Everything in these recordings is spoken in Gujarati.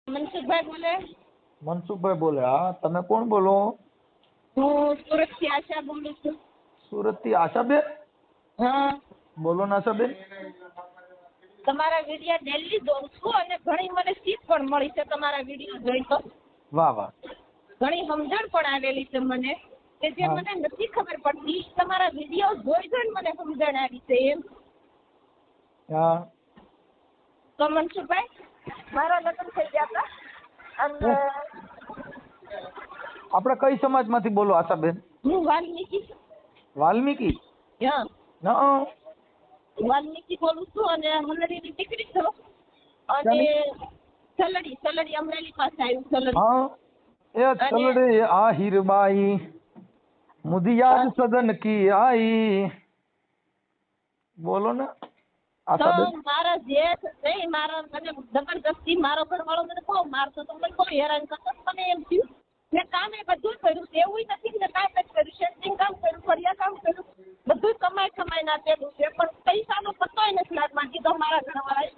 મનસુખભાઈ બોલે? મનસુખભાઈ બોલે. હા, તમે કોણ બોલો? હું સુરતથી આશા બોલું છું. સુરતથી આશાબેન? હા, બોલો ને આશાબેન. તમારા વિડીયો ડેલી જોઉં છું અને ઘણી મને શીખ પણ મળી છે તમારા વિડીયો જોઈ તો. વાહ વાહ. ઘણી સમજણ પણ આવેલી છે મને કે જે હા. મને નથી ખબર પડતી. તમારા વિડીયો જોઈ જોઈને મને સમજણ આવી છે એમ. હા. તો મનસુખભાઈ, મારા લગ્ન થઈ ગયા હતા અને આપણે કઈ સમાજમાંથી બોલો આશાબેન? હું વાલ્મીકી. વાલ્મીકી? હા, હા. વાલ્મીકી બોલું છું અને હનરીની દીકરી છું અને સલડી અમરેલી પાસે આવ્યું સલડી. હા, એ ચલડે આહિરબાઈ મુદિયાદ સદન કી આઈ. બોલો ને તો આશાબેન. મારા જેઠ નહીં, મારા મને જબરદસ્તી મારો ઘરવાળો મને બહુ મારતો તો, મને બહુ હેરાન કરતો. મને એમ થયું મેં કામ એ બધું કર્યું, એવું નથી ને કામ જ કર્યું, શેન્ટિંગ કામ કર્યું, ફળિયા કામ કર્યું, બધું કમાઈ ના પેલું છે, પણ પૈસાનો પત્તોય નથી લાગવા દીધો મારા ઘરવાળાએ.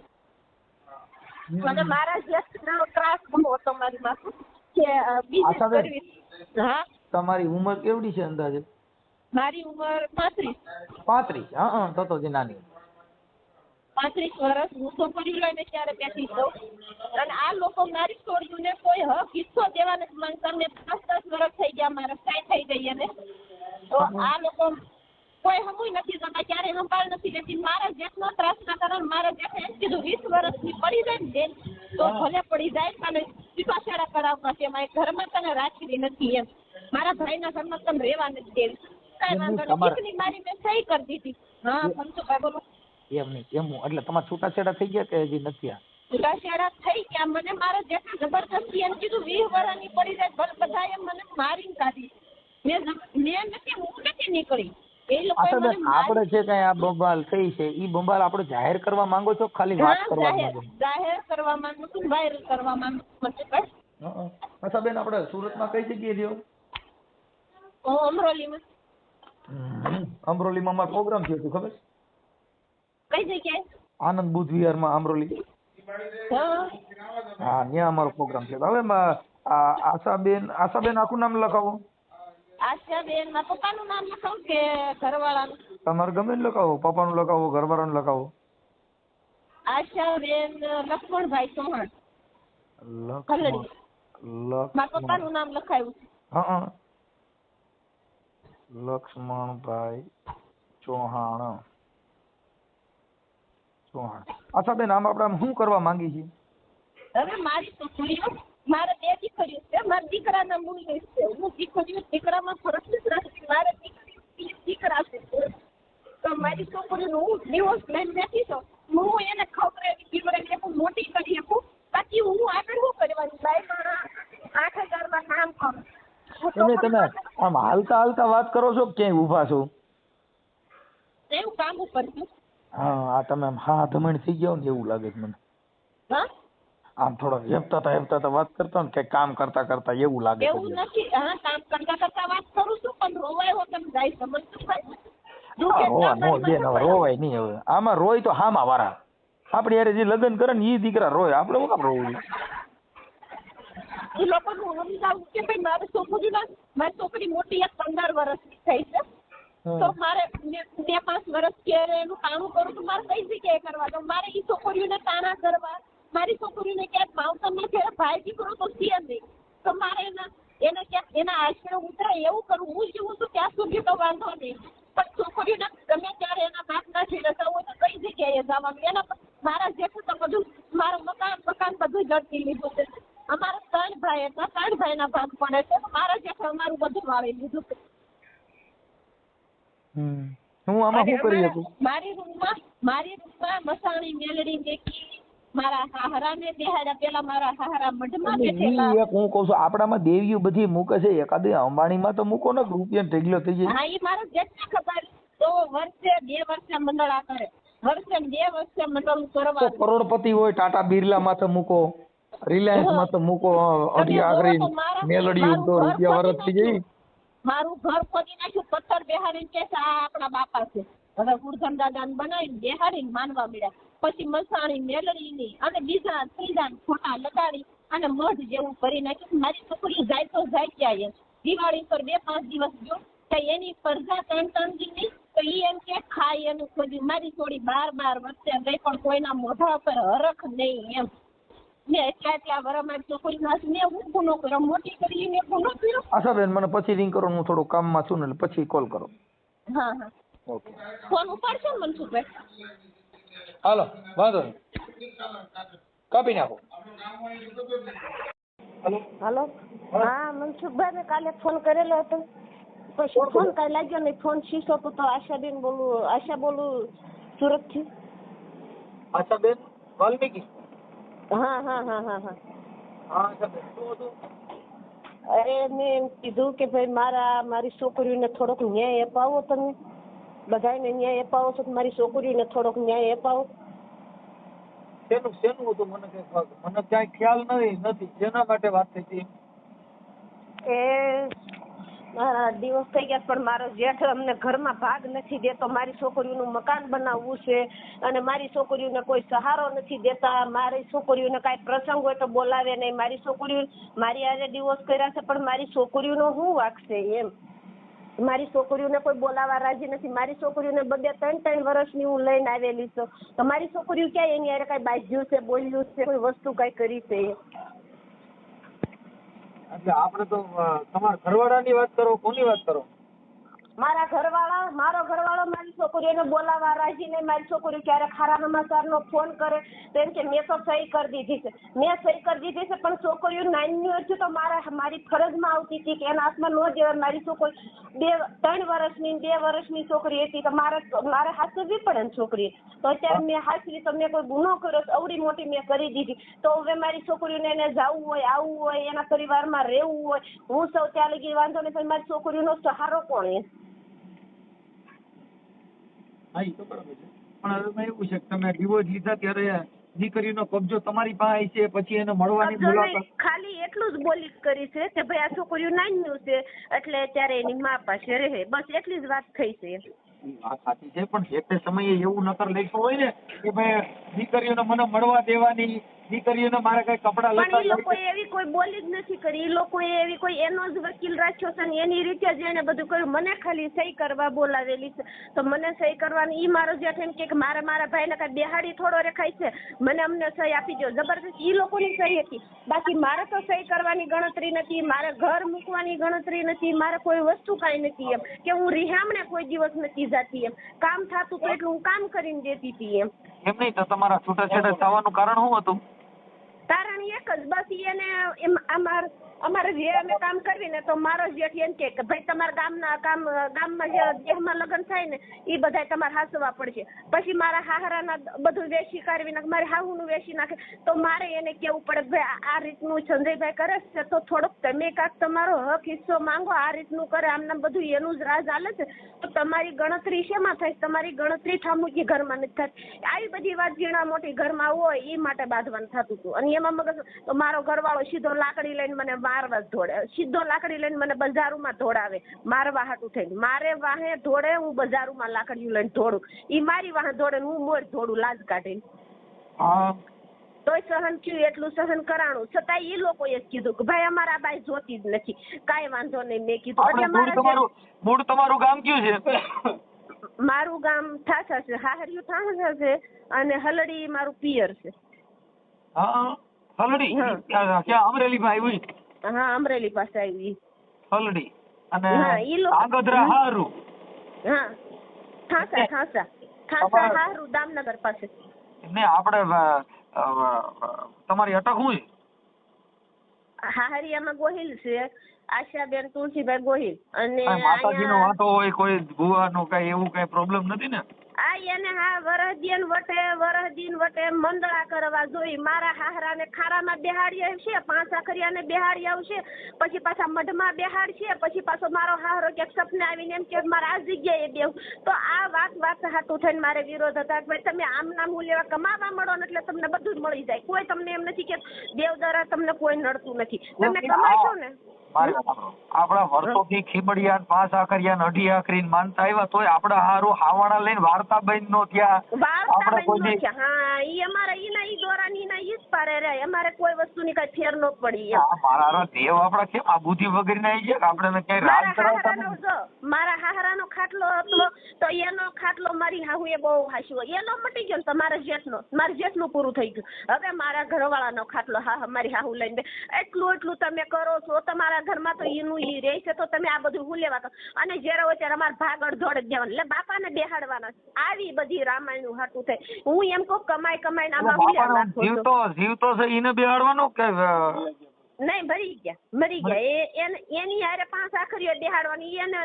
અને મારા જેઠનો ત્રાસ બહુ હતો મારી માથે કે બિઝનેસ આશાબેન, કરવી. હા, તમારી ઉંમર કેવડી છે અંદાજે? મારી ઉંમર 35. 35? હા, તો જે નાની. 35 વર્ષ. હું તો કરી લઈને ત્યારે બેઠી છું અને આ લોકો મારી છોડીઓને કોઈ હક હિસ્સો દેવા નથી માંગતા. મેં 10 વર્ષ થઈ ગયા, મારા સાઈ થઈ ગઈ અને તો આ લોકો કોઈ હમુય નથી જતા, ક્યારે સંભાળ નથી લેતી. મારા જેટલો ત્રાસના કારણે મારા જેઠે એમ કીધું 20 વર્ષની પડી જાય ને બેન તો ભલે પડી જાય, તને છૂટાછેડા કરાવવા છે, મારે ઘરમાં તને રાખવી નથી એમ, મારા ભાઈના ઘરમાં તને રહેવા નથી દેવી. કાંઈ વાંધો નહીં, દીકરી મારી મેં સહી કરી દીધી. હા મનસુખભાઈ બોલો. એમ નહીં, એમ એટલે તમારા છૂટાછેડા થઈ ગયા કે હજી નથી થયા? છૂટાછેડા થઈ ગયા. મને મારો જેઠે જબરદસ્તી એમ કીધું 20 વર્ષની પડી જાય, બધા એમ મને મારીને કાઢી. મેં નથી, હું નથી નીકળી. એ લોકો મને આપણે છે કઈ આ બંબાલ થઈ છે, ઈ બંબાલ આપણે જાહેર કરવા માંગો છો ખાલી વાત કરવા માંગો? જાહેર કરવા માંગુ છું, વાયરલ કરવા માંગુ છું. અચ્છા બેન, આપણે સુરતમાં કઈ જગ્યાએ રહ્યો? અમરોલીમાં. અમરોલીમાં અમારો પ્રોગ્રામ થયો હતો ખબર? કઈ જગ્યાએ? આનંદ બુદ્ધ વિહારમાં અમરોલી. હા, ત્યાં અમારો પ્રોગ્રામ છે. હવે આશાબેન આખું નામ લખાવો. આશાબેન, મારા પપ્પાનું નામ લખાવું કે ઘરવાળાનું? તમારે ગમે ને લખાવો, પપ્પાનું લખાવો, ઘરવાળાનું લખાવો. આશાબેન લક્ષ્મણભાઈ ચૌહાણ. મારા પપ્પાનું નામ લખાયું છે. હા, લક્ષ્મણભાઈ ચૌહાણ. અચ્છા બેન, આમ આપણે શું કરવા માંગી છીએ? હવે મારી છોકરીઓ, મારે 2 દીકરીઓ છે, મારા દીકરાના મૂળ છે. હું દીકરામાં ફરક નથી રાખતી. મારે દીકરા છે તો મારી છોકરીનું હું ડિવોર્સ લઈને બેઠી છું. હું એને ખવડાવી પીવડાવી આપું, મોટી કરી આપું, બાકી હું આગળ શું કરવાની? બાઈ 8,000 કામ કરું. તમે આમ હાલતા વાત કરો છો કે ક્યાંય ઊભા છો? એવું કામ ઉપર છું. હા, તમે આમ ધમણ થઈ ગયા ને એવું લાગે છે મને. હા, આમ થોડો હેપતા વાત કરતા ને કે કામ કરતા એવું લાગે છે. એવું નથી. હા, કામ કરતા વાત કરું છું, પણ રોવાય હો તમે જાય રોવાય નહીં. હવે આમાં રોય તો હામા વાળા. આપણે યાર જે લગ્ન કરે ને ઈ દીકરા રોય, આપણે શું કામ રોવું? એ લોકોનું સમજાવું કે ભાઈ મારી છોકરી મોટી 15 વર્ષની થઈ છે તો મારે 5 વર્ષ કે એનું કામ કરું તો મારે કઈ જગ્યાએ કરવા દો? મારે એ છોકરીઓને તાણા કરવા, મારી છોકરીઓને ક્યાંક માવતરમાં છે ભાઈ દીકરો તો છે નહીં, તો મારે એને ક્યાંક એના આશરે ઉતરાય એવું કરું. હું જીવું છું ત્યાં સુધી તો વાંધો નહીં, પણ છોકરીઓને ગમે ત્યારે એના બાપના છે રજા હોય તો કઈ જગ્યાએ જવાનું? એના મારા જેટલું તો બધું મારું મકાન બધું જડતી લીધું છે. અમારા 3 ભાઈ હતા, 3 ભાઈના ભાગ પડે છે. મારા જેઠે અમારું બધું વાળી લીધું છે. હું આમાં શું કરી શકું? મારી રૂમમાં મસાણી મેલડી મેકી, મારા હાહરાને બેહાડ્યા. પેલા મારા હાહરા મઢમાં બેઠેલા. હું કહું છું આપણામાં દેવીઓ બધી મૂકે છે, એકાદી અંબાણીમાં તો મૂકો ને, રૂપિયા ઢગલો થઈ જાય. હા, એ મારા જેઠને ખબર. તો વર્ષે 2 વર્ષે મંડળા કરે, વર્ષે 2 વર્ષે મંડળ કરવા. કરોડપતિ હોય ટાટા બિરલા માથે મૂકો, રિલાયન્સ માથે મૂકો, અઢી આગળ મેલડી તો રૂપિયા વરસ થઈ જાય. મારું ઘર ખોદી નાખ્યું, પથ્થર બેહાડીને કે આ આપણા બાપા છે. હવે ગુરધન દાદા બનાવીને બેહાડીને માનવા મળ્યા. પછી મસાણી મેલડીની અને બીજા ત્રીજા ફોટા લગાડી અને મઢ જેવું કરી નાખ્યું. મારી છોકરી જાય તો જાય ક્યાં એમ. દિવાળી પર 2-5 દિવસ ગયો તો એની પરજા 3 દી તો ઈ એમ કે ખાય એનું ખોજી. મારી થોડી 12 વર્ષે ગઈ પણ કોઈના મોઢા પર હરખ નહીં એમ. મેં એટલા વરસ મારી છોકરી મેં હું ગુનો કર્યો, મોટી કરી મેં ગુનો કર્યો. આશાબેન મને પછી રિંગ કરો, હું થોડું કામમાં છું ને એટલે પછી કોલ કરો. હા હા ઓકે ફોન ઉપાડશો ને મનસુખભાઈ? હાલો વાંધો નહીં, કાપી નાખો. હાલો. હા મનસુખભાઈ, મેં કાલે ફોન કરેલો હતો પછી ફોન કાંઈ લાગ્યો નહીં. ફોન સ્વિચ ઓફ હતો. આશાબેન બોલું, આશા બોલું સુરતથી. આશાબેન વાલ્મીકી? હા હા હા હા હા હા આશાબેન, શું હતું? અરે મેં એમ કીધું કે ભાઈ મારી છોકરીઓને થોડોક ન્યાય અપાવો. તમે બધાને ન્યાય અપાવો છો, મારી છોકરીઓને થોડોક ન્યાય અપાવો. શેનું હતું મને ક્યાંય ખ્યાલ નથી. જેના માટે વાત થઈ હતી? એ મારા દિવસ થઈ ગયા પણ મારો જેઠ અમને ઘરમાં ભાગ નથી દેતો. મારી છોકરીઓનું મકાન બનાવવું છે અને મારી છોકરીઓને કોઈ સહારો નથી દેતા. મારી છોકરીઓને કાંઈ પ્રસંગ હોય તો બોલાવે નહીં. મારી છોકરીઓ મારી આજે ડિવોર્સ કર્યા છે પણ મારી છોકરીઓનો શું વાગશે એમ. મારી છોકરીઓને કોઈ બોલાવા રાજી નથી. મારી છોકરીઓને 2-3 વર્ષની હું લઈને આવેલી છું તો મારી છોકરીઓ ક્યાંય એની હારે કાંઈ બાજ્યું છે, બોલ્યું છે, કોઈ વસ્તુ કાંઈ કરી છે? એટલે આપણે તો તમારા ઘરવાળાની વાત કરો, કોની વાત કરો? મારો ઘરવાળો મારી છોકરીઓને બોલાવા રાજી નહીં. મારી છોકરીઓ ક્યારેક ખારા સમાચારનો ફોન કરે તો એમ કે મેં તો સહી કરી દીધી છે. મેં સહી કરી દીધી છે પણ છોકરીઓ નાની હતી તો મારી ફરજમાં આવતી હતી કે એના હાથમાં ન દેવાય. મારી છોકરી 3 વર્ષની 2 વર્ષની છોકરી હતી તો મારે હાચવવી પડે ને છોકરી. તો અત્યારે મેં હાચવી તો મેં કોઈ ગુનો કર્યો અવડી મોટી મેં કરી દીધી. તો હવે મારી છોકરીઓને એને જવું હોય, આવવું હોય, એના પરિવારમાં રહેવું હોય, હું સૌ ત્યાં લગી વાંધો નહીં પણ મારી છોકરીઓનો સહારો કોણ છે? હા એ તો બરાબર છે પણ હવે એવું છે કે તમે ડિવોર્સ લીધા ત્યારે દીકરીનો કબજો તમારી પાસે છે, પછી એને મળવાની મુલાકાત? ખાલી એટલું જ બોલી કરી છે કે ભાઈ આ છોકરીઓ નાની છે એટલે અત્યારે એની મા પાસે રહે, બસ એટલી જ વાત થઈ છે. વાત સાચી છે પણ જે તે સમયે એવું નકર લખ્યું હોય ને કે ભાઈ દીકરીઓને મને મળવા દેવાની, દીકરીઓને મારે કઈ કપડા પણ લતા એ લોકોએ એવી કોઈ બોલી જ નથી કરી. એ લોકોએ એવી કોઈ એનો જ વકીલ રાખ્યો છે ને એની રીતે જ એને બધું કર્યું. મને ખાલી સહી કરવા બોલાવેલી છે તો મને સહી કરવાની ઈ મારો જેઠ એમ કે મારા ભાઈને કઈ બેહાડી થોડો રેખાય છે, મને અમને સહી આપી દો. જબરદસ્ત ઈ લોકોની સહી હતી. બાકી મારે તો સહી કરવાની ગણતરી નથી, મારે ઘર મૂકવાની ગણતરી નથી, મારે કોઈ વસ્તુ કાંઈ નથી એમ કે હું રિહામણે કોઈ દિવસ નથી જતી એમ. કામ થતું તો એટલું હું કામ કરીને દેતી હતી એમ. એમ નહીં તો તમારા છૂટાછેડા થવાનું કારણ શું હતું? કારણ એક જ બસ એને અમારે જે અમે કામ કરવી ને તો મારો જેઠ એમ કે ભાઈ તમારા ગામમાં જે દેહમાં લગ્ન થાય ને એ બધા તમારે હાસવા પડશે. પછી મારા હાહરાના બધું વેચી કાઢવી નાખે, મારી હાહુનું વેચી નાખે તો મારે એને કેવું પડે ભાઈ આ રીતનું સંજયભાઈ કરે છે તો થોડોક તમે કાંક તમારો હક હિસ્સો માંગો. આ રીતનું કરે આમને બધું એનું જ રાજ હાલે છે તો તમારી ગણતરી શેમાં થાય? તમારી ગણતરી ઠામુકી ઘરમાં નથી થતી. આવી બધી વાત ઝીણા મોટી ઘરમાં હોય એ માટે બાંધવાનું થતું હતું. અને એમાં મગજ તો મારો ઘરવાળો સીધો લાકડી લઈને મને મારવા જ દોડે, સીધો લાકડી લઈને મને બજારોમાં દોડાવે મારવા હાટું થઈને. મારે વાહે દોડે, હું બજારોમાં લાકડીઓ લઈને દોડું, ઈ મારી વાહે દોડે હું મોર દોડું લાજ કાઢીને. તોય સહન થયું, એટલું સહન કરાણું. છતાં એ લોકોએ જ કીધું કે ભાઈ અમારા બાઈ જોતી જ નથી, કાંઈ વાંધો નહીં. મેં કીધું મૂળ તમારું ગામ કયું છે? મારું ગામ ઠાસા છે, હાહરિયું ઠાસા છે અને હલડી મારું પિયર છે. હા હલડી ક્યાં અમરેલીમાં આવ્યું? હા અમરેલી પાસે આવી હલડી અને આગદરા હારું. હા ઠાસા હારું દામનગર પાસે. ને આપણે તમારી અટક શું છે? હાહરિયામાં ગોહિલ છે, આશાબેન તુલસીભાઈ ગોહિલ. અને માતાજીનો વાંટો હોય, કોઈ ભુવાનો કઈ એવું કઈ પ્રોબ્લેમ નથી ને? આ એને હા વરહદીન વટે મંદળા કરવા જોઈ. મારા હાહરાને ખારામાં બેહાડી આવશે, 5 આખરિયાને બેહાડી આવશે, પછી પાછા મઢમાં બેહાડશે, પછી પાછો મારો હાહરો ક્યાંક સપને આવીને એમ કે મારે આ જગ્યાએ બેહું. તો આ વાત હાટું થઈને મારે વિરોધ હતા કે ભાઈ તમે આમ નામ હું લેવા કમાવા મળો ને એટલે તમને બધું જ મળી જાય. કોઈ તમને એમ નથી કે દેવદરા તમને કોઈ નડતું નથી, તમે કમાશો ને. આપડા વર્ષોથી ખીમડિયા 5 આખરિયા 2 આખરી માનતા આવ્યા તોય આપડા હારું હાવાણા લઈને વાર્તા બન નો થયા. વાર્તા બન નો થયા. હા ઈ અમારા ઈ દોરાની ના ઈ પારે રહે, અમારે કોઈ વસ્તુની કઈ ફેર ન પડી એમ. મારા દેવ આપડા કેમ આ બુદ્ધિ વગર ના આવી ગયા આપણે ક્યાંય રાજ કરાવતા નથી. મારા હાહરાનો ખાટલો હતો તો એનો ખાટલો મારી હાહુએ બહુ હાસ્યો, એનો મટી ગયો ને તમારા જેઠનો, મારા જેઠનું પૂરું થઈ ગયું. હવે મારા ઘરવાળાનો ખાટલો મારી હાહુ લઈને એટલું તમે કરો છો, તમારા ઘરમાં તો એનું ઈ રહે છે તો તમે આ બધું હું લેવા કરો. અને જ્યારે હોય ત્યારે અમારે ભાગ અડધોડ જ દેવાનું, એટલે બાપાને બેહાડવાના. આવી બધી રામાયણનું હાટું થાય. હું એમ કહું કમાઈને આમાં જીવતો છે એને બેહાડવાનો કે નહીં, મરી ગયા એની હારે 5 આખરીઓ બેહાડવાની. એને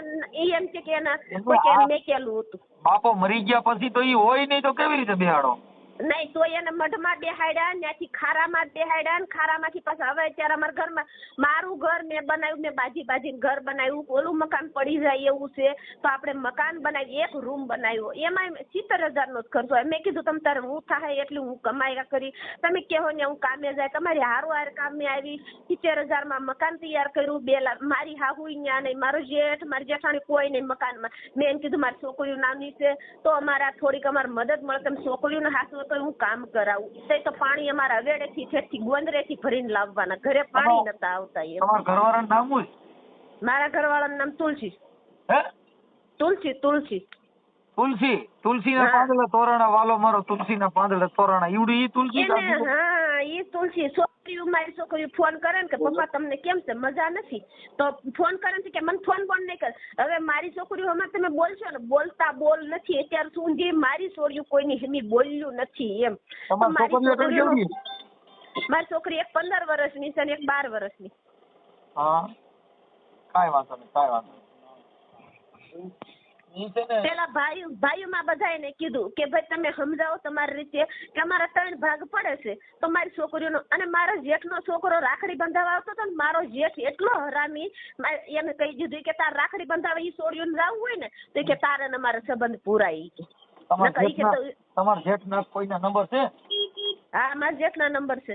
એમ છે કે એના કોઈ મેકેલું હતું. બાપો મરી ગયા પછી તો ઈ હોય નહીં તો કેવી રીતે બેહાડો? નહીં તો એને મઢમાં બેહાડ્યા, ત્યાંથી ખારામાં બેહાડ્યા, ને ખારામાંથી પાછા હવે અત્યારે અમારા ઘરમાં મારું ઘર મેં બનાવ્યું, મેં બાજીને ઘર બનાવ્યું. ઓલું મકાન પડી જાય એવું છે તો આપણે મકાન બનાવી, એક રૂમ બનાવ્યો, એમાં 70,000 નો જ ખર્ચો. મેં કીધું તમે તારે હું થાય એટલું હું કમાયા કરી, તમે કહો ને હું કામે જાય, તમારી હારું કામે આવી. 70,000 માં મકાન તૈયાર કર્યું. 2 લાખ મારી હાહુ ન્યા નહીં, મારો જેઠ મારી જેઠાણી કોઈ નહીં મકાનમાં. મેં એમ કીધું મારી છોકરીઓ નાની છે તો અમારા થોડીક અમારે મદદ મળે, તમે છોકરીઓને હાથમાં તો હું કામ કરાવું. તો પાણી અમારા વેડેથી છેકથી ગોંદરેથી ભરીને લાવવાના, ઘરે પાણી નતા આવતા. તમારા ઘરવાળાનું નામ શું? મારા ઘરવાળાનું નામ તુલસી. તુલસીના પાંદડા તોરણા વાલો મારો, તુલસીના પાંદડા તોરણા ઈવડી તુલસી. હા ઈ તુલસી. છોકરીઓ મારી છોકરીઓ ફોન કરે ને કે પપ્પા તમને કેમ છે, મજા નથી, તો ફોન કરે છે કે મને ફોન નહીં કરે. હવે મારી છોકરીઓ હમણાં તમે બોલશો ને, બોલતા બોલ નથી અત્યાર સુધી મારી છોકરીઓ કોઈની હિમી બોલ્યું નથી એમ. મારી છોકરી એક 15 વર્ષની છે ને એક 12 વર્ષની. હા કાઈ વાંધો નહીં. પેલા ભાઈઓમાં બધાને કીધું કે ભાઈ તમે સમજાવો તમારી રીતે કે અમારા 3 ભાગ પડે છે તો મારી છોકરીઓનો. અને મારો જેઠનો છોકરો રાખડી બંધાવવા આવતો હતો ને, મારો જેઠ એટલો હરામી, એને કહી દીધું કે તાર રાખડી બંધાવવા ઈ છોડીઓને જવું હોય ને તો કે તારે ને મારા સંબંધ પૂરાય. તમારા જેઠના કોઈના નંબર છે? હા મારા જેઠના નંબર છે.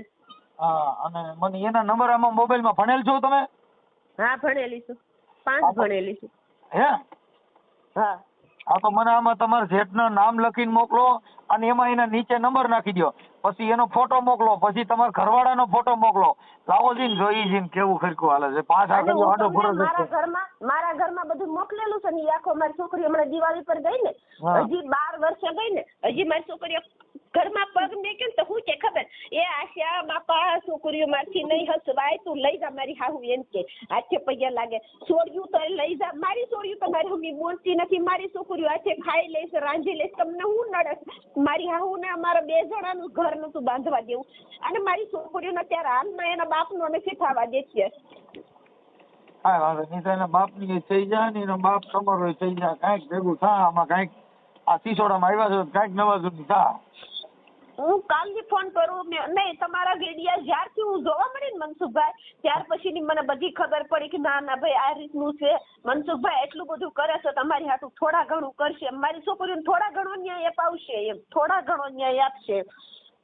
હા અને મને એના નંબર આમાં મોબાઈલમાં ભણેલ છો તમે? હા ભણેલી છું, 5 ભણેલી છું. હે? હા તો મને આમાં તમારા જેઠનું નામ લખીને મોકલો અને એમાં એના નીચે નંબર નાખી દો, પછી એનો ફોટો મોકલો, પછી તમારા ઘરવાળાનો ફોટો મોકલો. લાવો જીને જોઈ જીને કેવું ખરખું હાલે છે. 5 આખરીઓ આડો પૂરો મારા ઘરમાં બધું મોકલેલું છે ને. આખો મારી છોકરી હમણાં દિવાળી પર ગઈ ને, હજી 12 વર્ષે ગઈ ને, હજી મારી છોકરીઓ ઘરમાં પગ મેક્યો ને તો હું કે ખબર એ આશા બાપા છોકરીઓ મારથી નહીં હસવાય, તું લઈ જા મારી હાહુ એમ કે હાથે પૈયા લાગે. છોડ્યું તો લઈ જા, મારી છોડ્યું તો મારી મમ્મી બોલતી નથી, મારી છોકરીઓ હાથે ખાઈ લઈશ, રાંધી લઈશ, તમને હું નડે. મારી હાહુ ને અમારા 2 જણાનું ઘર નતું બાંધવા દેવું, અને મારી છોકરીઓને અત્યારે હાલમાં એના બાપનો નથી થવા દે છે. હા વાંધો નહીં, તો એના બાપની થઈ જાય ને એનો બાપ તમારો થઈ જાય, કાંઈક ભેગું થા. આમાં કાંઈક આ સિસોડામાં આવ્યા છો કાંઈક નવા જૂની થા. હું કાલથી ફોન કરું નહીં, તમારા વિડીયા જ્યારથી હું જોવા મળી ને મનસુખભાઈ, ત્યાર પછીની મને બધી ખબર પડી કે ના ભાઈ આ રીતનું છે. મનસુખભાઈ એટલું બધું કરે છે તમારી હાટું, થોડા ઘણું કરશે, મારી છોકરીઓને થોડા ઘણો ન્યાય અપાવશે એમ, થોડા ઘણો ન્યાય આપશે.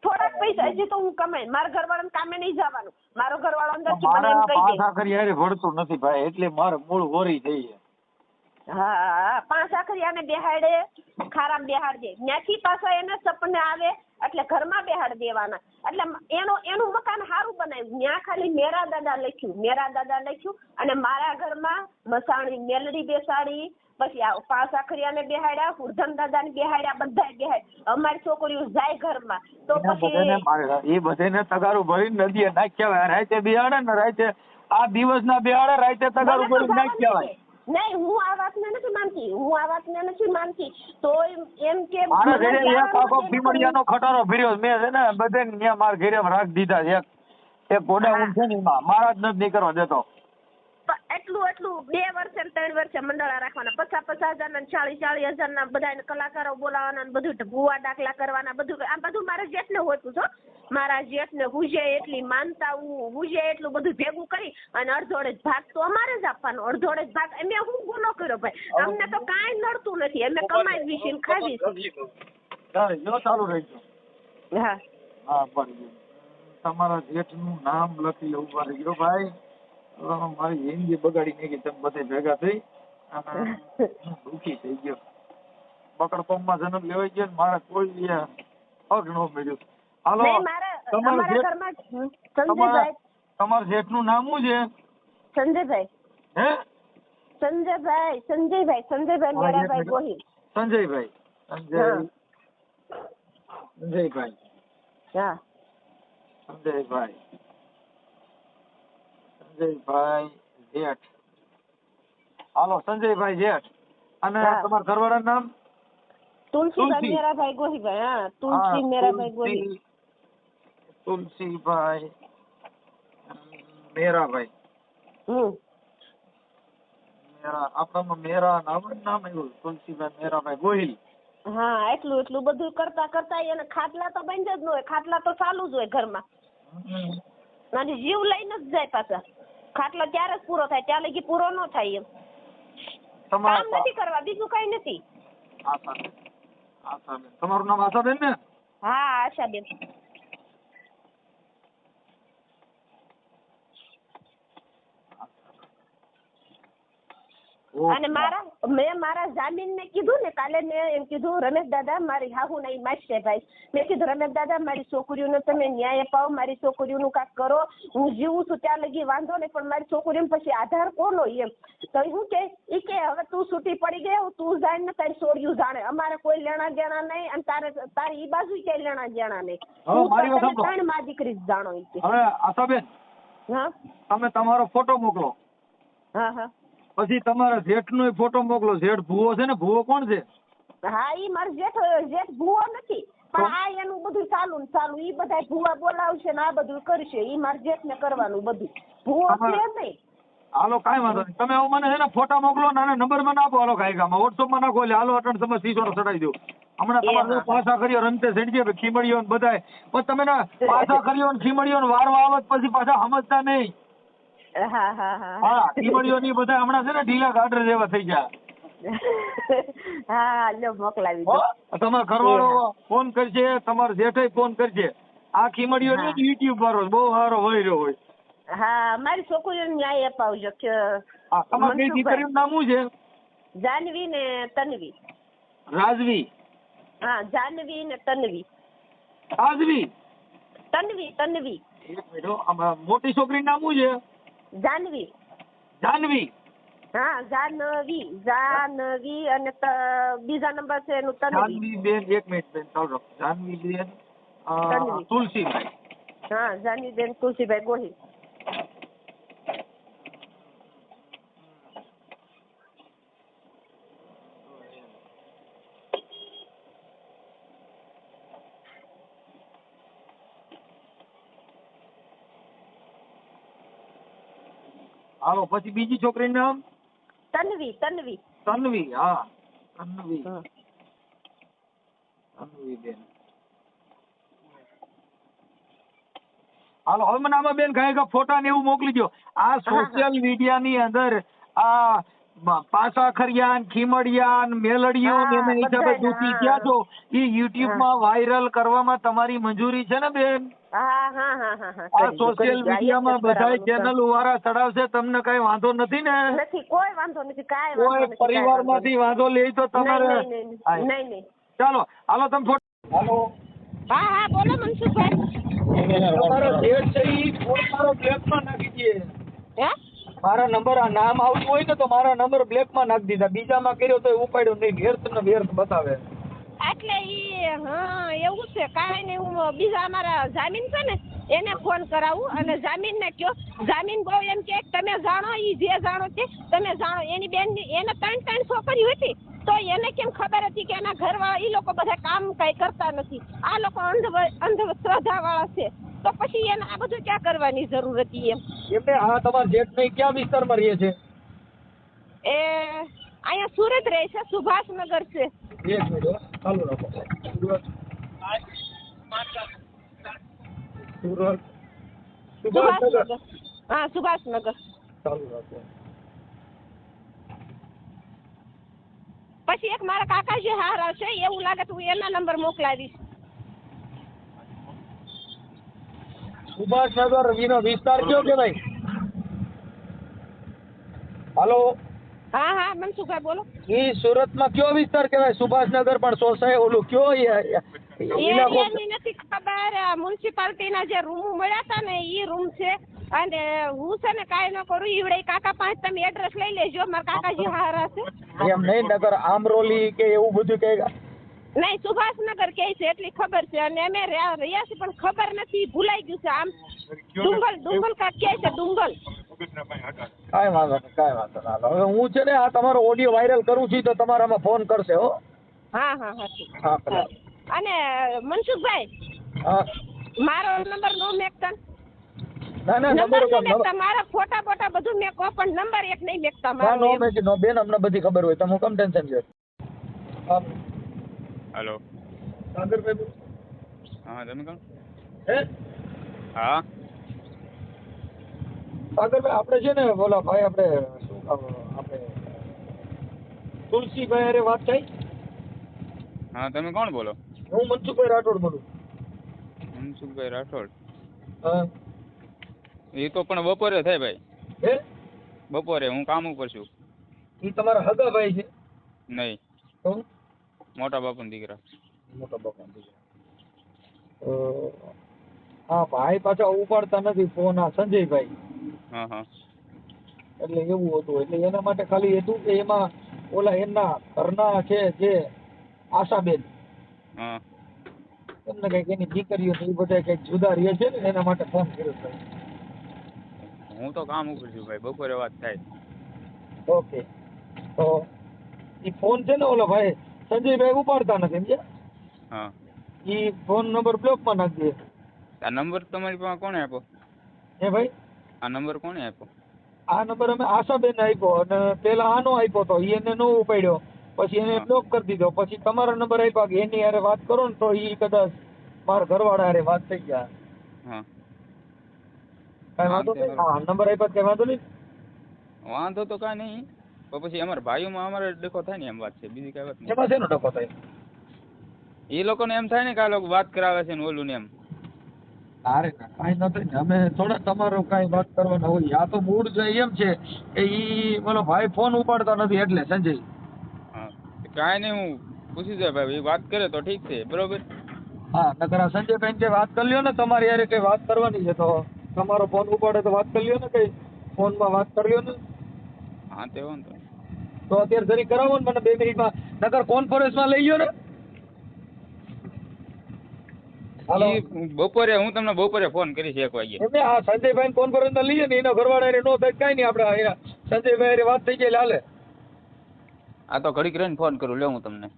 થોડાક પૈસા હજી તો હું કમાઈ, મારા ઘરવાળાને કામે નહીં જવાનું. મારો ઘરવાળો અંદરથી મને એમ કહી દે આખરી યારે ભળતું નથી ભાઈ, એટલે મારે મૂળ હોરી થઈ છે. હા 5 આખરીયાને બેહાડે, ખારામાં બેહાડજે, ત્યાંથી પાછા એને સપને આવે એટલે ઘરમાં બેહાડ દેવાના. એટલે એનું મકાન સારું બનાવ્યું, ત્યાં ખાલી મેરા દાદા લખ્યું અને મારા ઘરમાં મસાણી મેલડી બેસાડી, પછી 5 આખરીયાને બેહાડ્યા, ઉર્ધન દાદાને બેહાડ્યા, બધાય બેહાડ્યા. અમારી છોકરીઓ જાય ઘરમાં તો પછી એ બધાને તગારું ભરીને નદીએ નાખ્યા. રાતે બેહાડે ને, રાતે આ દિવસના બેહાડે, રાતે તગારું ભરીને નાખ્યા. નહીં હું આ વાતને નથી માનતી, તો એમ કે મારા ઘરે એક આખો ભીમડિયાનો ખટારો ભર્યો મેં છે ને, બધે ત્યાં મારા ઘરે રાખી દીધા. એક ગોડાઉન છે ને એમાં મારા જ નથી નીકળવા દેતો. એટલું 2 વર્ષે 3 વર્ષે મંડળા રાખવાના, 50,000 ના 40,000 ના બધા કલાકારો બોલાવાના, બધું ભૂવા દાખલા કરવાના, બધું આ બધું મારા જેઠને હોતું છો. મારા જેઠને હુજે એટલી માનતા, હુજે એટલું બધું ભેગું કરી અને અડધોડે જ ભાગ તો અમારે જ આપવાનો. અડધોડે જ ભાગ અમે હું ગુનો કર્યો ભાઈ? અમને તો કાંઈ નડતું નથી, અમે કમાઈ વિશે ખાવી ચાલુ રહેજો. હા હા બરાબર. તમારા જેઠનું નામ લખી ઉભા રહી ગયો ભાઈ. મારી જિંદગી બગાડી નાખી તમે બધે ભેગા થઈ અને દુઃખી થઈ ગયો. બકડપમમાં જન્મ લેવાઈ ગયો ને મારે કોઈ પગ ન મળ્યું. હાલો અમારા ઘરમાં સંજયભાઈ. તમારા જેઠનું નામ શું છે? સંજયભાઈ. હે? સંજયભાઈ મેરાભાઈ ગોહિલ. સંજયભાઈ. હા. સંજયભાઈ જેઠ. હાલો, સંજયભાઈ જેઠ. અને તમારા ઘરવાળાનું નામ? તુલસીભાઈ મેરાભાઈ ગોહિલભાઈ. હા, તુલસી મેરાભાઈ ગોહિલ. તુલસીભાઈ મેરાભાઈ. આપણામાં મેરા નામ આવ્યું, તુલસીભાઈ મેરાભાઈ ગોહિલ. હા, એટલું બધું કરતા એને ખાટલા તો બંધ જ ન હોય, ખાટલા તો ચાલુ જ હોય ઘરમાં. અને જીવ લઈને જ જાય પાછા. ખાટલો ત્યારે જ પૂરો થાય, ત્યાં લગી પૂરો ન થાય એમ. કામ નથી કરવા, બીજું કઈ નથી. આશાબેન. તમારું નામ આશાબેન ને? હા, આશાબેન. અને મેં મારા જામીન ને કીધું ને કાલે, મેં એમ કીધું, રમેશ દાદા મારી હાહુ ના મારશે ભાઈ. મેં કીધું, રમેશ દાદા મારી છોકરીઓને તમે ન્યાય અપાવો, મારી છોકરીઓનું કાંક કરો. હું જીવું છું ત્યાં લગી વાંધો નહીં, પણ મારી છોકરીઓ પછી આધાર કોનો એમ. તો હું કે હવે તું છૂટી પડી ગયો, તું જાણ ને તારી છોડીયું જાણે, અમારે કોઈ લેણા દેણા નહીં, અને તારી ઈ બાજુ ક્યાંય લેણા દેણા નહીં. ત્રણ માં દીકરી જાણો. હવે આશાબેન, હા, તમે તમારો ફોટો મોકલો. હા. પછી તમારા જેઠનો ફોટો મોકલો. જેઠ ભૂવો છે ને? ભૂવો કોણ છે? હા, ઈ મારો જેઠ ભૂવો નથી, પણ આ એનું બધું ચાલુ ઈ બધા ભૂવા બોલાવશે ને આ બધું કરશે. ઈ મારા જેઠ ને કરવાનું બધું. ભૂવો છે નહીં. હાલો, કાંઈ વાંધો નહીં. તમે મને છે ને ફોટા મોકલો ને નંબર મને આપો. હાલો, ગાયકામાં વોટ્સઅપમાં નાખો. એટલે હાલો, અટણ તમે સીધો ચડાવી દો. હમણાં તમારે પાછા કર્યો રમતે સેડજે ખીમડીઓ ને બધાય, પણ તમે પાછા કર્યો ને ખીમડીઓ ને વારવા આવત પછી પાછા સમજતા નહીં. હા, ખીમડીઓની બધા હમણાં છે ને ઢીલા ગાડર જેવા થઈ ગયા. હા, લ્યો મોકલાવી દો. તમારો ઘરવાળો ફોન કરશે, તમારો જેઠાઈ ફોન કરશે. આ ખીમડીઓ યુટ્યુબ વાળો બહુ સારો વહી રહ્યો હોય. હા, મારી છોકરીઓને ન્યાય અપાવજો. તમારી બે દીકરીઓનું નામ શું છે? જાનવી ને તન્વી. રાજવી. હા, જાનવી ને તન્વી. રાજવી. તન્વી. એક મિનિટ, મોટી છોકરીનું નામ શું છે? જાનવી. હા, જાનવી અને બીજા નંબર છે એનું તન્વી. જાનવી બેન. એક મિનિટ બેન, ચાલો. જાનવી બેન તુલસીભાઈ. હા, જાનવી બેન તુલસીભાઈ ગોહિલ. હાલો, પછી બીજી છોકરીનું નામ? તન્વી. હા, તન્વી બેન. હાલો, હવે મને આમાં બેન કાંઈ ફોટા ને એવું મોકલી દો. આ સોશિયલ મીડિયા ની અંદર આ પાસા ખરિયાન, ખીમડિયાન, મેલડીઓ એના હિસાબે દુખી થયા છો, એ યુટ્યુબ માં વાયરલ કરવામાં તમારી મંજૂરી છે ને બેન? આ સોશિયલ મીડિયામાં બધા ચેનલ વાળા ચડાવશે, તમને કઈ વાંધો નથી ને? કોઈ વાંધો નથી. કોઈ પરિવાર માંથી વાંધો લે તો તમારે નહીં. ચાલો, હાલો તમે ફોટો. હાલો. હા, બોલો મનસુખભાઈ. તમારો જેઠ છે ઈ ફોન મારો બ્લેકમાં નાખી દે. મારા નંબર આ નામ આવતું હોય ને તો મારા નંબર બ્લેકમાં નાખી દીધા. બીજામાં કર્યો તો ઉપાડ્યો નહીં. વ્યર્થ બતાવે. એટલે ઈ એવું છે. કાંઈ નહીં, હું બીજા અમારા જામીન છે ને એને ફોન કરાવું અને જામીન ને કયો. જામીન બહુ એમ કે તમે જાણો, ઈ જે જાણો તે તમે જાણો. એની બેન એને 3 છોકરીઓ હતી, તો એને કેમ ખબર હતી કે એના ઘરવાળા ઈ લોકો બધા કામ કઈ કરતા નથી, આ લોકો અંધશ્રદ્ધા વાળા છે, તો પછી એને આ બધું ક્યાં કરવાની જરૂર હતી એમ. એટલે હા, તમારા જેઠ ને ક્યાં વિસ્તારમાં રહે છે? એ અહીંયા સુરત રહે છે, સુભાષનગર છે. એક મિનિટ, ચાલુ રાખો. સુરત. હા, સુભાષનગર. ચાલુ રાખો. પછી એક મારા કાકાજી હારા છે, એવું લાગે તો હું એના નંબર મોકલાવીશ. સુભાષનગર વીનો વિસ્તાર કયો કેવાય? હાલો. હા, મનસુખભાઈ બોલો. ઈ સુરતમાં કયો વિસ્તાર કેવાય? સુભાષનગર પણ સોસાય ઓલું કયો એરિયાની નથી ખબર. મ્યુનિસિપાલિટીના જે રૂમ મળ્યા હતા ને એ રૂમ છે. અને હું છે ને કાંઈ ન કરું ઈવડે કાકા પાંચ તમે એડ્રેસ લઈ લેજો. મારા કાકાજી હારા છે. એમ નહીં નગર આમરોલી કે એવું બધું કઈ નહીં સુભાષનગર કે છે એટલી ખબર છે. અને અમે રહ્યા છીએ પણ ખબર નથી ભૂલાઈ ગયું છે. આમ ડુંગલ કાંક કે છે ડુંગલ. કાંઈ વાંધો નહીં કાંઈ વાંધો ના. હવે હું છે ને આ તમારો ઓડિયો વાયરલ કરું છું તો તમારામાં ફોન કરશે હો. હા હા હા ઠીક. હા ભલે. અને મનસુખભાઈ હા મારો નંબર નો મેકતા. ના ના નંબર નંબર મેકતા મારા ફોટા બોટા બધું મેકો પણ નંબર એક નહીં મેકતા ના નો મારો. મેં નો બેન અમને બધી ખબર હોય તમે કેમ ટેન્શન છે. હેલો. સાગરભાઈ હા તમે કોણ? હે હા સાગરભાઈ આપણે છે ને બોલા ભાઈ આપણે શું આપણે તુલસીભાઈ અરે વાત થઈ. હા તમે કોણ બોલો? હું મનસુખભાઈ રાઠોડ બોલું. મનસુખભાઈ રાઠોડ. હા એ તો પણ બપોરે થાય ભાઈ. હે બપોરે હું કામ ઉપર છું. એ તમારા હગા ભાઈ છે? નહીં તો મોટા બાપુના દીકરા. મોટા બાપા હા ભાઈ પાછા ઉપાડતા નથી ફોન. આ સંજયભાઈ હા હા એટલે એવું હતું. એટલે એના માટે ખાલી હતું કે એમાં ઓલા એમના ઘરના છે જે આશાબેન હા એમને કઈક એની દીકરીઓ ને એ બધા કઈક જુદા રહે છે ને એના માટે ફોન કર્યો છે. હું તો કામ ઉપર છું ભાઈ. બપોરે વાત થાય. ઓકે તો એ ફોન છે ને ઓલા ભાઈ સંજયભાઈ ઉપાડતા નથી સમજ્યા. હા એ ફોન નંબર બ્લોકમાં નાખી દે. આ નંબર તમારી પાસે કોણે આપ્યો? હે ભાઈ આ નંબર કોણે આપ્યો? આ નંબર અમે આશાબેન આપ્યો અને પેલા આનો આપ્યો તો એને નો ઉપાડ્યો. પછી એને બ્લોક કરી દીધો. પછી તમારા નંબર આપ્યા કે એની હારે વાત કરો ને તો એ કદાચ મારા ઘરવાળા હારે વાત થઈ ગયા. હા કઈ વાંધો નહીં. હા નંબર આપ્યા કઈ વાંધો નહીં. વાંધો તો કાંઈ નહીં. તો પછી અમારા ભાઈઓમાં અમારે ડખો થાય ને એમ વાત છે. બીજી કઈ વાત નહીં. એમાં શેનો ડખો થાય? એ લોકોને એમ થાય ને કે આ લોકો વાત કરાવે છે ને ઓલું ને એમ. અરે કાંઈ નથી ને અમે થોડા તમારો કાંઈ વાત કરવાના હોય. આ તો મૂળ છે એમ છે કે ઈ બોલો ભાઈ ફોન ઉપાડતા નથી એટલે સંજય. હા કાંઈ નહીં હું પૂછી જાય ભાઈ. એ વાત કરે તો ઠીક છે બરોબર. હા નકર આ સંજયભાઈ જે વાત કરી લ્યો ને તમારી હારે કઈ વાત કરવાની છે તો તમારો ફોન ઉપાડે તો વાત કરી લ્યો ને કઈ ફોનમાં વાત કરી લ્યો ને. હા તે વાંધો નહીં. તો અત્યારે જરી કરાવો ને મને 2 મિનિટમાં. નકર કોન્ફરન્સમાં લઈ લ્યો ને. હાલો ઈ બપોરે હું તમને બપોરે ફોન કરીશ 1 વાગે. એમને આ સંજયભાઈ કોન્ફરન્સમાં લઈએ ને એના ઘરવાળા નો થાય કાંઈ નહીં. આપણે સંજયભાઈ હારે વાત થઈ જાય હાલે. આ તો ઘડીક રહીને ફોન કરું લે હું તમને.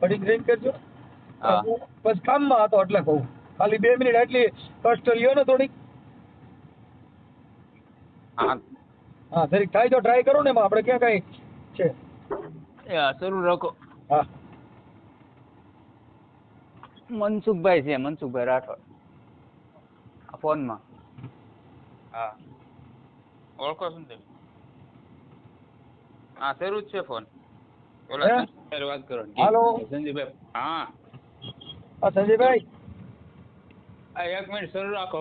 ઘડીક રહીને કરજો. હા બસ કામમાં હતો એટલે કહું. ખાલી 2 મિનિટ એટલી કષ્ટ લ્યો ને થોડીક. હા હા જરીક થાય તો ટ્રાય કરો ને એમાં આપણે ક્યાં કાંઈ છે. શરૂ રાખો. હા મનસુખભાઈ છે. મનસુખભાઈ રાઠોડ. આ ફોનમાં. હા ઓળખો છો ને તમે? હા શરૂ જ છે ફોન. ઓલા સંજયભાઈ વાત કરો. હાલો સંજયભાઈ. હા હા સંજયભાઈ આ 1 મિનિટ શરૂ રાખો.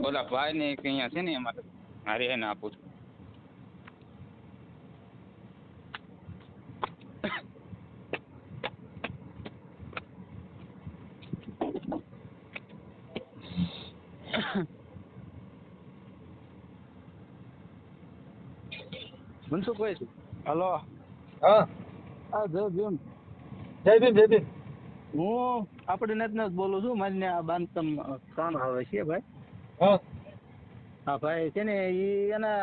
ઓલા ભાઈ ને એક અહીંયા છે ને અમારે મારે એને આપું છું. મનસુખભાઈ. હલો. હા હા જય ભીમ. જય ભીમ જય ભીમ. હું આપણે નેતના જ બોલું છું. મારી આ બાંધકામ કામ આવે છે ભાઈ. હા હા ભાઈ છે ને એ એના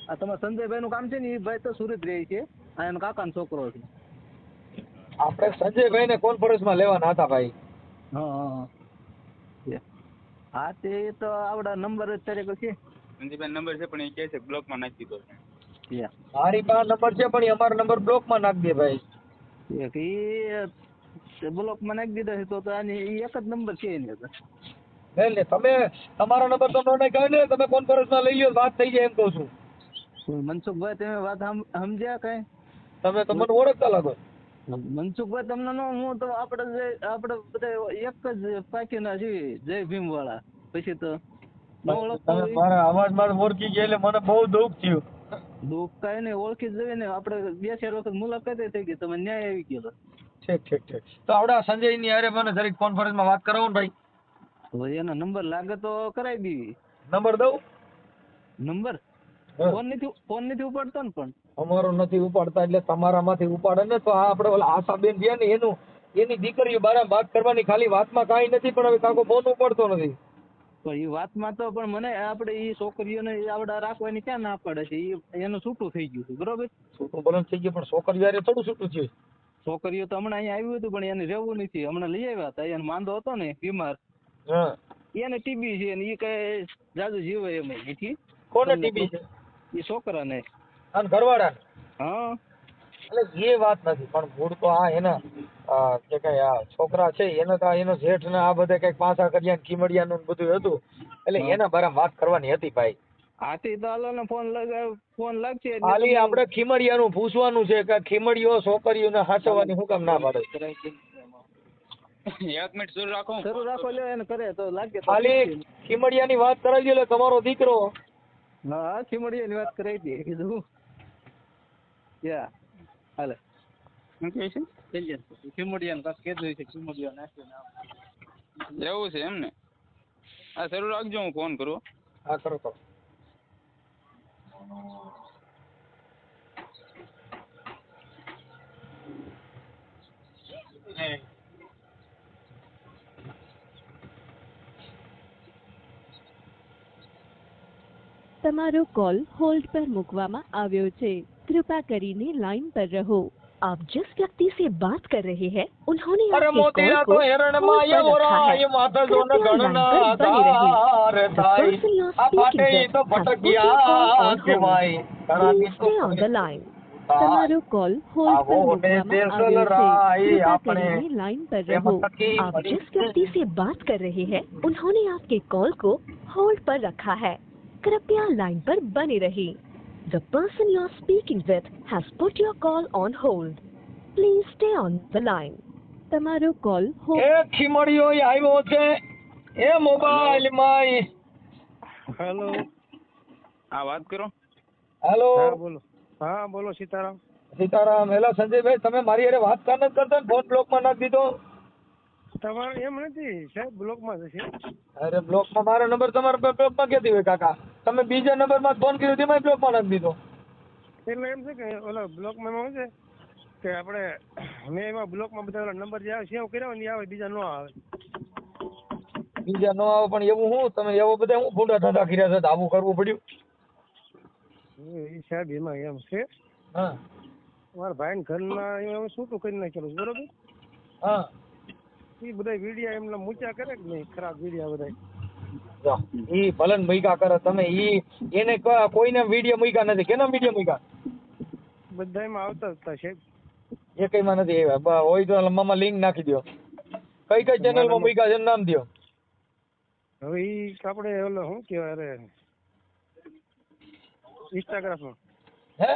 આ તમારા સંજયભાઈ નું કામ છે ને એ ભાઈ તો સુરત રહે છે. આ એનો કાકાનો છોકરો છે. આપણે સંજયભાઈ ને કોન્ફરન્સમાં લેવાના હતા ભાઈ. હા હા તે તો આવડા નંબર અત્યારે છે. સંજયભાઈ નંબર છે પણ એ કહે છે બ્લોકમાં નાખી દીધો છે. મારી પાસે નંબર છે પણ અમારો નંબર બ્લોકમાં નાખી દે ભાઈ. એ બ્લોકમાં નાખી દીધો છે તો આની એક જ નંબર છે એને. નહીં ને તમે તમારો નંબર તો નો નાખ્યો ને. તમે કોન્ફરન્સમાં લઈ લ્યો વાત થઈ જાય એમ કહું છું. મનસુખભાઈ તમે વાત સમજ્યા કઈ? તમે તો મને ઓળખતા લાગો. મનસુખભાઈ તમને નો હું તો આપણે બધા એક જ પાકીના છીએ જય ભીમ વાળા. પછી તો મારા અવાજ મારે ઓળખી ગયા એટલે મને બહુ દુઃખ થયું. દુઃખ કાંઈ નહીં ઓળખી જ જોઈએ ને. આપણે 2-4 વખત મુલાકાત થઈ ગઈ. તમે ન્યાય આવી ગયો. ઠીક તો આવડા સંજયની હારે મને જરીક કોન્ફરન્સમાં વાત કરાવો ને ભાઈ. હવે એનો નંબર લાગે તો કરાવી દીધી. નંબર દઉં? નંબર હા. ફોન નથી ઉપાડતો ને પણ. અમારો નથી ઉપાડતા એટલે તમારામાંથી ઉપાડે ને તો આ આપણે ઓલા આશાબેન છે ને એની દીકરીઓ બારા વાત કરવાની, ખાલી વાતમાં કાંઈ નથી પણ હવે કાકો ફોન ઉપાડતો નથી. તો એ વાતમાં તો પણ મને આપણે એ છોકરીઓને આવડા રાખવાની ક્યાં ના પાડે છે. એનું છૂટું થઈ ગયું છે બરોબર. છૂટું ભલે થઈ ગયું પણ છોકરીઓ હારે થોડું છૂટું છે. છોકરીઓ તો હમણાં અહીંયા આવ્યું હતું પણ એને રહેવું નથી. હમણાં લઈ આવ્યા હતા. એને માંદો હતો ને બીમાર, હા. એને ટીબી છે ને એ કઈ જાજુ જીવે એમ નથી. કોને ટીબી છે? એ છોકરાને. અને ઘરવાળા? હા એટલે એ વાત નથી પણ મૂળ તો આ એના જે કઈ આ છોકરા છે એને તો એનો જેઠ ને આ બધા કઈક પાસા કર્યા ને ખીમડિયાનું બધું હતું એટલે એના બારે વાત કરવાની હતી ભાઈ. હાથી તો હાલો ને ફોન લાગશે ખાલી આપણે ખીમડિયાનું પૂછવાનું છે કે ખીમડીઓ છોકરીઓને હાચવવાની શું કામ ના પાડે? 1 મિનિટ શરૂ રાખો લ્યો એને કરે તો લાગે. ખાલી ખીમડિયાની વાત કરાવી દે એટલે તમારો દીકરો. હા ખીમડિયાની વાત કરાવી દે કીધું. યા હાલે શું કહે છે? ખીમડિયાને કાંઈક કીધું છે. ખીમડિયા નાખીને એવું છે એમ ને? હા શરૂ રાખજો, હું ફોન કરું. હા કરો તો. તમારો કોલ होल्ड पर મૂકવામાં આવ્યો છે. कृपया કરીને लाइन पर रहो. आप जिस व्यक्ति से बात कर रहे हैं उन्होंने અરે आपके મોતીના कॉल તો को હેરણમાં होल्ड पर એવો रखा है. રાય માથે જોને कृपया लाइन ગણના पर बने रहिए. ધાર The થાય person you આ are પાટે speaking તો with has put ફટક્યા your call on hold. કહેવાય. Please stay on the line. તમારો કોલ હોલ્ડ પર મૂકવામાં આવ્યો છે. कृपया કરીને लाइन पर रहो. आप जिस व्यक्ति से बात कर रहे हैं उन्होंने आपके कॉल को होल्ड पर रखा है. कृपया लाइन पर बने रहिए. The person you are speaking with has put your call on hold. Please stay on the line. તમારો કોલ હોલ્ડ. એ ખીમડીઓ આવ્યો છે એ મોબાઈલ માં. હેલો હા વાત કરો. હેલો બોલો. હા બોલો સીતારામ. સીતારામ. હેલા સંજયભાઈ તમે મારી હારે વાત કાન નથી કરતા ને ફોન બ્લોકમાં નાખી દીધો. તમારે એમ નથી સાહેબ બ્લોકમાં જશે. અરે બ્લોકમાં મારો નંબર તમારા બ્લોકમાં ક્યાંથી હોય કાકા? તમે બીજા નંબરમાં ફોન કર્યો તેમાં બ્લોકમાં નાખી દીધો. એટલે એમ છે કે ઓલા બ્લોકમાં એમાં શું છે કે આપણે મેં એમાં બ્લોકમાં બધા ઓલા નંબર જે આવે સેવ કર્યા હોય ને એ આવે, બીજા ન આવે. બીજા ન આવે પણ એવું હું તમે એવો બધા હું ફૂંડા ધંધા કર્યા છે આવું કરવું પડ્યું? એ સાહેબ એમાં એમ છે હા મારા ભાઈ ઘરના એમ છૂટું કરી નાખેલું છે બરોબર. હા એ બધા વિડીયા એમને મૂક્યા કરે કે નહીં, ખરાબ વિડીયા બધા. જો ઈ ભલન મૂક્યા કરે તમે એને કોઈને વિડીયો મૂક્યા નથી. કેના વિડીયો મૂક્યા? બધા એમાં આવતા હતા સાહેબ. એકઈમાં નથી આવ્યા. હોય તો મામા લિંક નાખી દો. કઈ કઈ ચેનલમાં મૂક્યા છે નામ દો. હવે એ આપણે ઓલો શું કહેવાય અરે ઇન્સ્ટાગ્રામમાં હે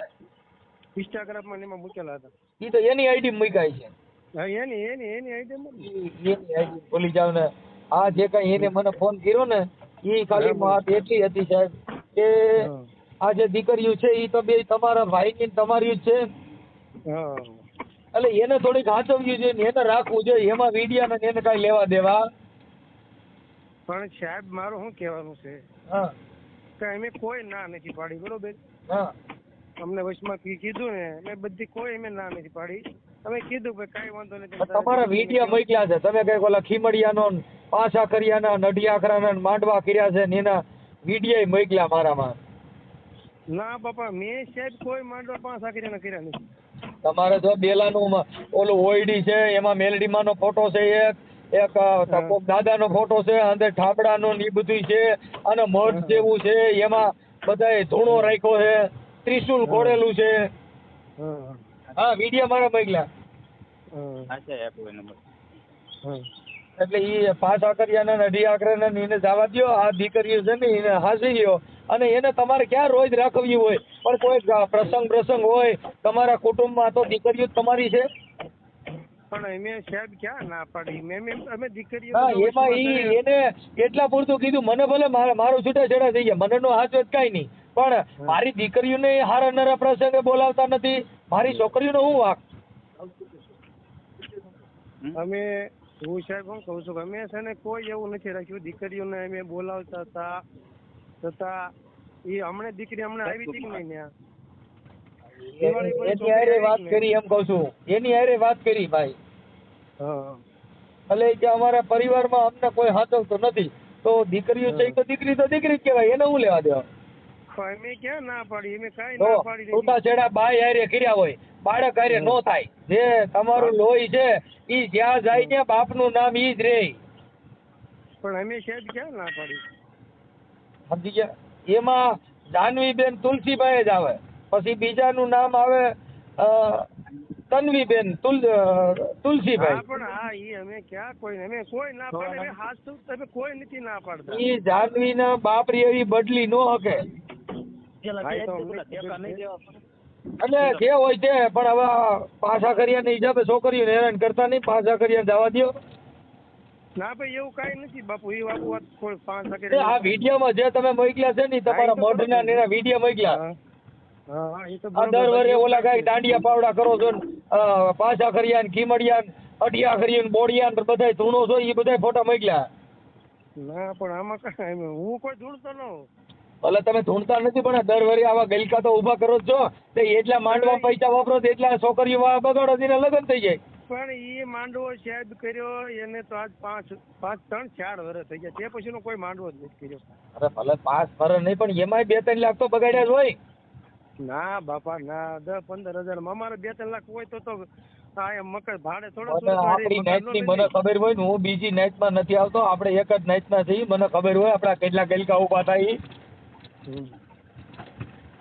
ઇન્સ્ટાગ્રામમાં એમાં મૂકેલા હતા. ઈ તો એની આઈડી મૂક્યા છે. હા એની આઈડીમાં એની આઈડી ભૂલી જાવ ને. આ જે કઈ એને મને ફોન કર્યો ને ઈ ખાલી વાત એટલી હતી સાહેબ કે આ જે દીકરીઓ છે ઈ તો બે તમારા ભાઈની તમારી જ છે. હા એટલે એને થોડીક સાચવવી જોઈએ ને એને રાખવું જોઈએ. એમાં વિડિયા ને એને કઈ લેવા દેવા. પણ સાહેબ મારું શું કહેવાનું છે હા કે અમે કોઈ ના નથી પાડી બરોબર. હા અમને વચમાં કીધું ને અમે બધી કોઈ અમે ના નથી પાડી. અમે કીધું કે કાંઈ વાંધો નથી. તમારા વિડિયા મોકલ્યા છે તમે કઈક ઓલા ખીમડિયાનો પાછા કર્યાના નડિયાખરાના માંડવા કર્યા છે ને એના વિડિયા મોકલ્યા મારામાં. ના બાપા મેં સાહેબ કોઈ માંડવા પાછા કર્યા નથી. તમારે જો બેલાનું ઓલું ઓયડી છે એમાં મેલડીમાં નો ફોટો છે એક દાદાનો ફોટો છે અંદર ઠાબડાનો ને ઈ બધું છે અને મઢ જેવું છે એમાં બધાએ ધૂણો રાખ્યો છે ત્રિશુલ ઘોડેલું છે. હા વિડિયા મારા મોકલ્યા. અચ્છા આપો એ નંબર. એટલે ઈ પાછા કર્યા ને અઢી આકરે ને એને જવા દો. આ દીકરીઓ છે ને એને હાંસી ગયો અને એને તમારે ક્યાં રોજ રાખવી હોય પણ કોઈ પ્રસંગ હોય તમારા કુટુંબમાં તો દીકરીઓ તમારી છે. પણ અમે સાહેબ ક્યાં ના પાડી અમે દીકરીઓ. હા એમાં ઈ એને એટલા પૂરતું કીધું મને ભલે મારું છૂટાછેડા થઈ ગયા મને નો હાથ જ કઈ નહીં પણ મારી દીકરીઓને હારા નરા પ્રસંગે બોલાવતા નથી. મારી છોકરીઓનો હું વાંક? અમે હું સાહેબ હું કહું છું કે અમે છે ને કોઈ એવું નથી રાખ્યું. દીકરીઓને અમે બોલાવતા હતા છતાં એ હમણાં દીકરી હમણાં આવી હતી કે નહીં ત્યાં એની હારે વાત કરી એમ કહું છું, એની હારે વાત કરી ભાઈ. હા એટલે કે અમારા પરિવારમાં અમને કોઈ હાચવતો નથી, તો દીકરીઓ છે તો દીકરી જ કહેવાય, એને હું લેવા દેવા. પણ અમે ક્યાં ના પાડી, અમે કાંઈ તો ના પાડી નથી. છૂટાછેડા બાય હારે કર્યા હોય, બાળક હારે નો થાય. જે તમારું લોહી છે ઈ જ્યાં જાય ને બાપનું નામ ઈ જ રહે. પણ અમે સાહેબ ક્યાં ના પાડી. સમજી ગયા? એમાં જાનવીબેન તુલસીભાઈ જ આવે, પછી બીજાનું નામ આવે તન્વીબેન તુલસીભાઈ. હા પણ હા ઈ અમે ક્યાં કોઈ કોઈ ના પાડે. અમે હાચું તમે કોઈ નથી ના પાડતા. ઈ જાનવીના બાપરી એવી બદલી નો હકે. એટલે જે હોય તે, પણ હવે પાછા કર્યા હિસાબે છોકરીઓને હેરાન કરતા નહીં, પાછા કર્યા જવા દો. ના ભાઈ એવું કાંઈ નથી બાપુ. એ બાપુ વાત કોઈ 5 એ આ વિડીયોમાં જે તમે મોકલ્યા છે ને તમારા મોઢના ને એના વિડીયો મોકલ્યા. હા એ તો આ દર વરે ઓલા કાંઈક દાંડિયા પાવડા કરો છો ને પાછા કર્યા ને ખીમડિયા ને અઢિયા કર્યું ને બોડિયા ને બધા ધૂણો છો, એ બધા ફોટા મોકલ્યા. ના પણ આમાં કાંઈ હું કોઈ ધૂળતો ન હોઉં. ભલે તમે ધૂણતા નથી પણ આ દર વરે આવા ગલકા તો ઉભા કરો જ છો. તે એટલા માંડવા પૈસા વાપરો તો એટલા છોકરીઓ બગાડો તેને લગ્ન થઈ જાય. પણ એ માંડવો સાહેબ કર્યો એને તો આજ 3-4 વર્ષ થઈ ગયા. તે પછીનો કોઈ માંડવો જ નથી કર્યો. અરે ભલે 5 વર્ષ નહીં પણ એમાંય 2-3 લાખ તો બગાડ્યા જ હોય. ના બાપા ના 10-15 હજાર અમારે 2-3 લાખ હોય તો આ એમ મકાન ભાડે થોડો. આપણી નાઈટની મને ખબર હોય ને, હું બીજી નાઈટમાં નથી આવતો, આપણે એક જ નાઈટના છીએ, મને ખબર હોય આપડા કેટલા ગલકા ઉભા થાય.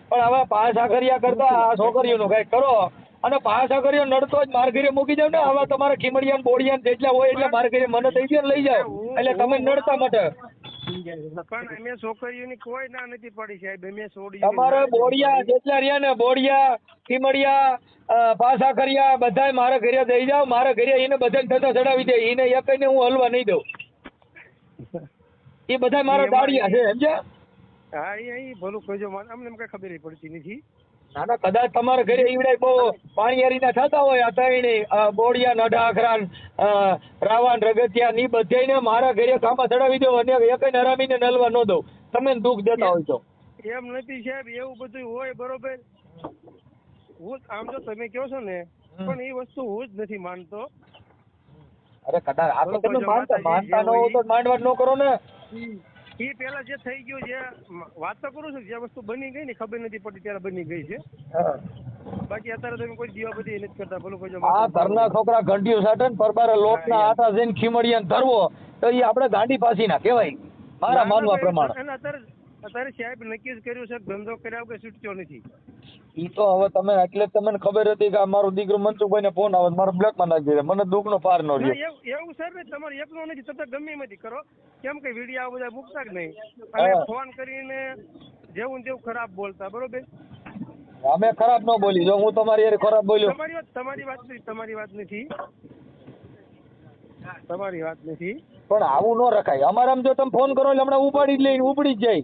પણ હવે પાછા કર્યા કરતા આ છોકરીઓનું કઈક કરો, અને પાછા કર્યો નડતો જ માર ઘરે મૂકી જાવ ને. હવે તમારા ખીમડિયા બોડિયા જેટલા હોય એટલે માર ઘરે મને થઈ ગયો લઈ જાવ, એટલે તમે નડતા માટે. પણ અમે છોકરીઓની કોઈ ના નથી પડી સાહેબ. અમે છોડી તમારે બોડિયા જેટલા રહ્યા ને, બોડિયા ખીમડિયા પાછા કર્યા બધાય મારા ઘરે દઈ જાવ. મારા ઘરે એને બધાને થતા ચડાવી દે, એને એકને હું હલવા નહીં દઉં. એ બધા મારા દાડિયા છે સમજ્યા. હા એ ભલું કહેજો, અમને કઈ ખબર પડતી નથી. ના ના, કદાચ તમારા ઘરે ઈવડે બહુ પાણીયારીના થતા હોય, આ ત્રણેય બોડિયા નડાખરાન રાવાન રગતિયા ની બધાને મારા ઘરે કામમાં ચડાવી દો, અને એકને હરામીને નલવા ન દઉં. તમે દુઃખ દેતા હોય છો. એમ નથી સાહેબ, એવું બધું હોય બરોબર. હું આમ તો તમે કહો છો ને, પણ એ વસ્તુ હું જ નથી માનતો. અરે કદાચ આપણે તમે માનતા ન હો તો માંડવા ન કરો ને. એ પેલા જે થઈ ગયું, જે વાત તો કરું છું, જે વસ્તુ બની ગઈ ને ખબર નથી પડતી ત્યારે બની ગઈ છે. બાકી અત્યારે તમે કોઈ દીવા બધી નથી કરતા. બોલો કોઈ આ ઘરના છોકરા ઘંટીઓ સાટે ને પરબારે લોકના આટા જઈને ખીમડિયાને ધરવો તો એ આપણે ગાંડી પાસી ના કહેવાય મારા માનવા પ્રમાણે. અત્યારે સાહેબ નક્કી જ કર્યું છે, ધંધો કર્યા વગર છૂટતો નથી. ઈ તો હવે તમે એટલે તમને ખબર હતી કે મારું દીકરું મનસુખભાઈ ને ફોન આવે મારો બ્લેકમાં નાખી દે, મને દુઃખ નો પાર ન રહ્યો. એવું સર ને તમારે એકલો નથી છતાં ગમે એમાંથી કરો. કેમ કે વિડીયો બધા મૂકતા જ નહીં, અને ફોન કરીને જેવું ને તેવું ખરાબ બોલતા. બરોબર, અમે ખરાબ ન બોલી. જો હું તમારી યાર ખરાબ બોલ્યો, તમારી વાત નથી. પણ આવું ન રખાય. અમારે જો તમે ફોન કરો એટલે હમણાં ઉપાડી જ લઈને ઉપડી જ જાય,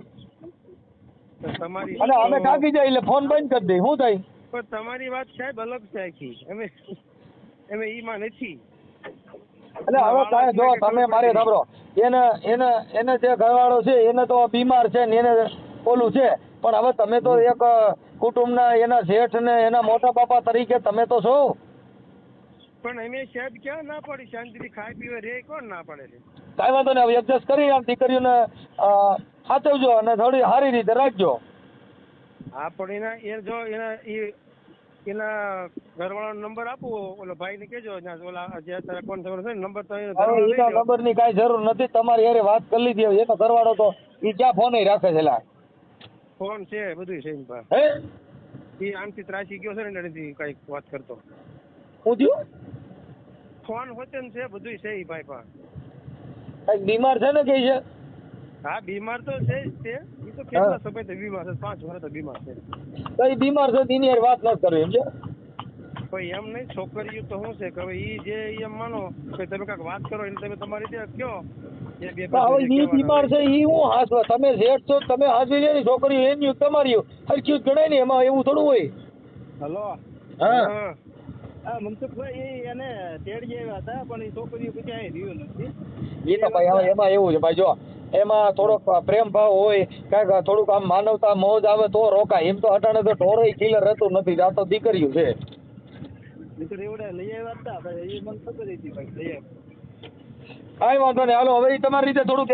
અને અમે કાકી જાય એટલે ફોન બંધ કરી દઈ. શું થાય? પણ તમારી વાત સાહેબ અલગ છે આખી. અમે ઈમાં નથી. એટલે હવે કાંઈ જો તમે મારે સાંભળો, એને જે ઘરવાળો છે એને તો બીમાર છે ને એને ઓલું છે, પણ હવે તમે તો એક કુટુંબના એના શેઠ ને એના મોટા બાપા તરીકે તમે તો છો. પણ અમે સાહેબ ક્યાં ના પડી, શાંતિથી ખાઈ પીવે રે, કોણ ના પડે છે? કાંઈ વાંધો નહીં, હવે એડજસ્ટ કરી આમ દીકરીઓને સાચવજો અને થોડી સારી રીતે રાખજો. હા પણ એના ઘરવાળાનો નંબર આપો, ઓલો ભાઈને કહેજો. ઓલા જે અત્યારે કોણ ખબર છે નંબર તો એના નંબરની કાંઈ જરૂર નથી. તમારી યારે વાત કરી લીધી. એનો ઘરવાળો તો એ ક્યાં ફોન રાખે છે? ફોન છે, બધું છે. હે એ આમથી ત્રાસી ગયો છે ને એનાથી કઈક વાત કરતો. શું થયું? ફોન હોતે ને છે, બધું છે. એ ભાઈ પાસે કઈક બીમાર છે ને? કઈ છે? હા બીમાર તો છે જ તે. એ તો કેટલા સમયથી બીમાર છે, 5 વર્ષ તો બીમાર છે. કઈ બીમાર છે એની યાર વાત ન કરવી સમજે. કોઈ એમ નહીં, છોકરીઓ તો શું છે કે હવે ઈ જે એમ માનો કે તમે કાંઈક વાત કરો એટલે તમે તમારી રીતે કયો. હવે ઈ બીમાર છે ઈ હું હાસવા, તમે શેઠ છો તમે હાસવી છે ને, છોકરીઓ એની તમારી હરખ્યું જ ગણાય ને, એમાં એવું થોડું હોય. હલો હા હા મનસુખભાઈ એને તેડી આવ્યા હતા પણ એ છોકરીઓ પછી અહીં રહ્યું નથી. એ તો ભાઈ હવે એમાં એવું છે ભાઈ, જો એમાં થોડોક પ્રેમ ભાવ હોય, કાંઈક થોડુંક આમ માનવતા મોજ આવે તો રોકાય. એમ તો અટાણે તો ઢોરોય કિલર હતું નથી, આ તો દીકરીઓ છે. દીકરી એવડે લઈ આવ્યા હતા ભાઈ, એ મને ખબર હતી ભાઈ લઈ આવ્યા. કાંઈ વાંધો નહીં, હાલો હવે ઈ તમારી રીતે થોડુંક